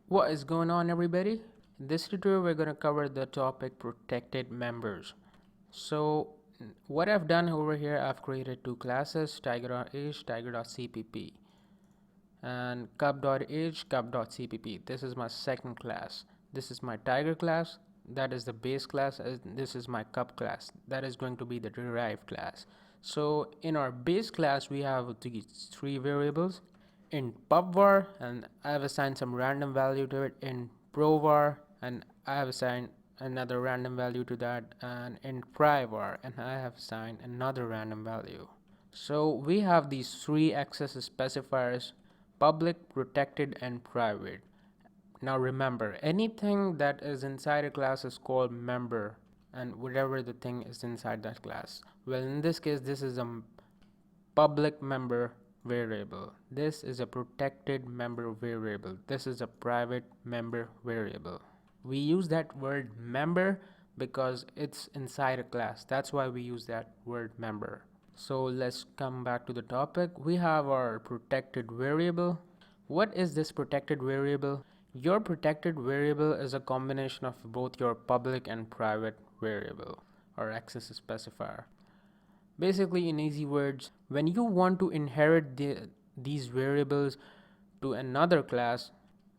What is going on, everybody? In this tutorial we're going to cover the topic protected members. So what I've done over here, I've created two classes, tiger.age, tiger.cpp, and cup.age, cup.cpp. This is my second class. This is my tiger class, that is the base class, and this is my cup class, that is going to be the derived class. So in our base class we have these three variables: in pubvar, and I have assigned some random value to it; in provar, and I have assigned another random value to that; and in privar, and I have assigned another random value. So we have these three access specifiers: public, protected, and private. Now remember, anything that is inside a class is called member, and whatever the thing is inside that class. Well, in this case, this is a public member variable. This is a protected member variable. This is a private member variable. We use that word member because it's inside a class. That's why we use that word member. So let's come back to the topic. We have our protected variable. What is this protected variable? Your protected variable is a combination of both your public and private variable or access specifier. Basically, in easy words, when you want to inherit these variables to another class,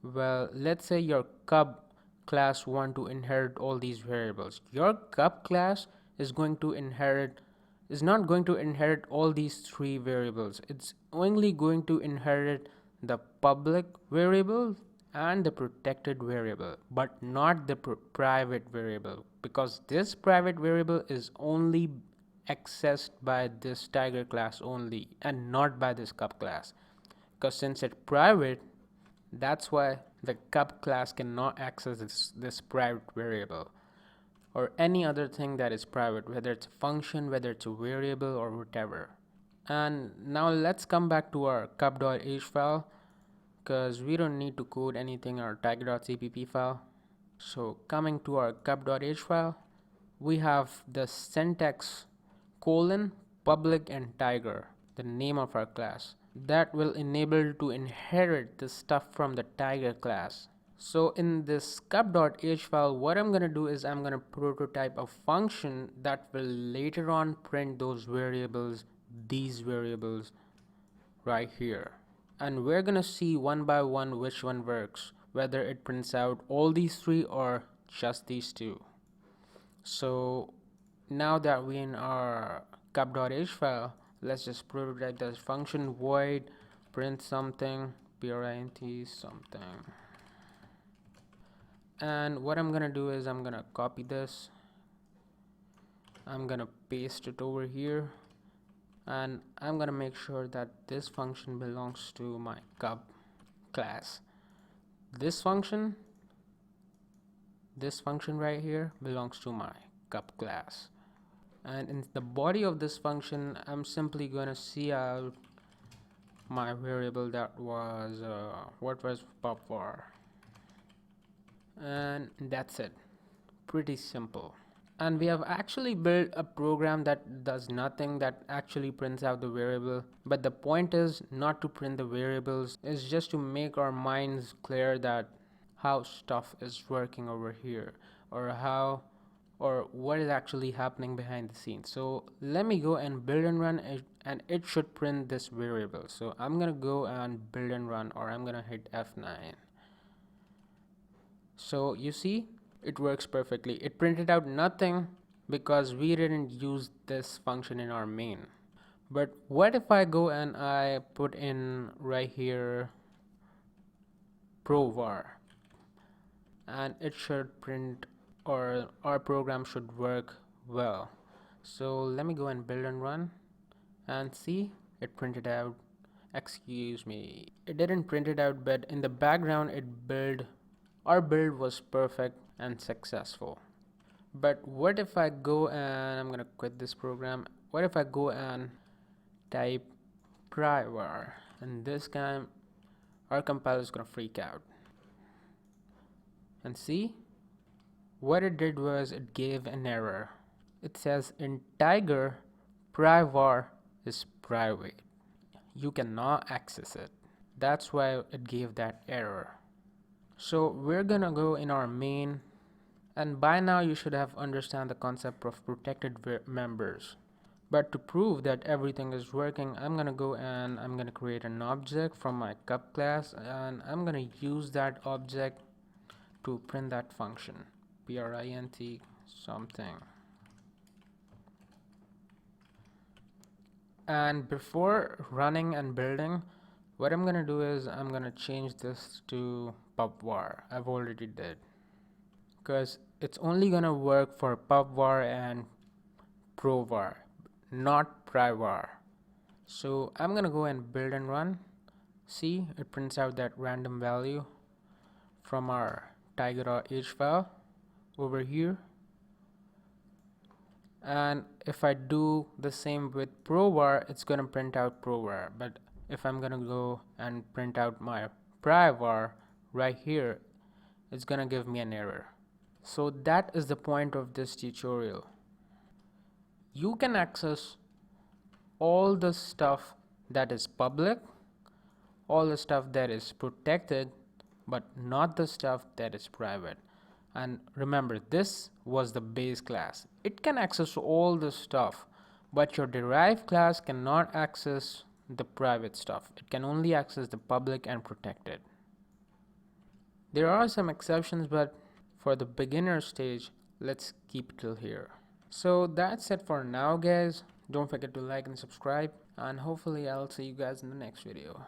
well, let's say your cub class want to inherit all these variables. Your cub class is going to inherit is not going to inherit all these three variables. It's only going to inherit the public variable and the protected variable, but not the private variable, because this private variable is only accessed by this tiger class only and not by this cup class. Because since it's private, that's why the cup class cannot access this private variable or any other thing that is private, whether it's a function, whether it's a variable, or whatever. And now let's come back to our cup.h file, because we don't need to code anything in our tiger.cpp file. So coming to our cup.h file, we have the syntax colon public and tiger, the name of our class, that will enable to inherit the stuff from the tiger class. So in this cup.h file, what I'm gonna do is I'm gonna prototype a function that will later on print those variables, these variables right here. And we're gonna see one by one which one works, whether it prints out all these three or just these two. So now that we're in our cup.h file, let's just prototype this function: void print something, print something. And what I'm gonna do is I'm gonna copy this, I'm gonna paste it over here, and I'm gonna make sure that this function belongs to my cup class. This function right here belongs to my cup class. And in the body of this function, I'm simply gonna see out my variable that was what was pubvar, and that's it. Pretty simple. And we have actually built a program that does nothing, that actually prints out the variable, but the point is not to print the variables, it's just to make our minds clear that how stuff is working over here, or how or what is actually happening behind the scenes. So let me go and build and run it, and it should print this variable. So I'm gonna go and build and run, or I'm gonna hit F9. So you see, it works perfectly. It printed out nothing because we didn't use this function in our main. But what if I go and I put in right here provar, and it should print, or our program should work well. So let me go and build and run, and see, it printed out. Excuse me, it didn't print it out, but in the background it built. Our build was perfect and successful. But what if I go and I'm gonna quit this program. What if I go and type privar, and this time our compiler is gonna freak out. And see, what it did was it gave an error. It says in tiger, privar is private, you cannot access it. That's why it gave that error. So we're gonna go in our main, and by now you should have understand the concept of protected members. But to prove that everything is working, I'm gonna go and I'm gonna create an object from my cup class, and I'm gonna use that object to print that function, print something. And before running and building, what I'm gonna do is I'm gonna change this to pubvar. I've already did, because it's only gonna work for pubvar and provar, not privar. So I'm gonna go and build and run. See, it prints out that random value from our tiger.h file over here. And if I do the same with provar, it's gonna print out provar. But if I'm gonna go and print out my privar right here, it's gonna give me an error. So that is the point of this tutorial. You can access all the stuff that is public, all the stuff that is protected, but not the stuff that is private. And remember, this was the base class. It can access all the stuff, but your derived class cannot access the private stuff. It can only access the public and protected. There are some exceptions, but for the beginner stage, let's keep it till here. So that's it for now, guys. Don't forget to like and subscribe, and hopefully I'll see you guys in the next video.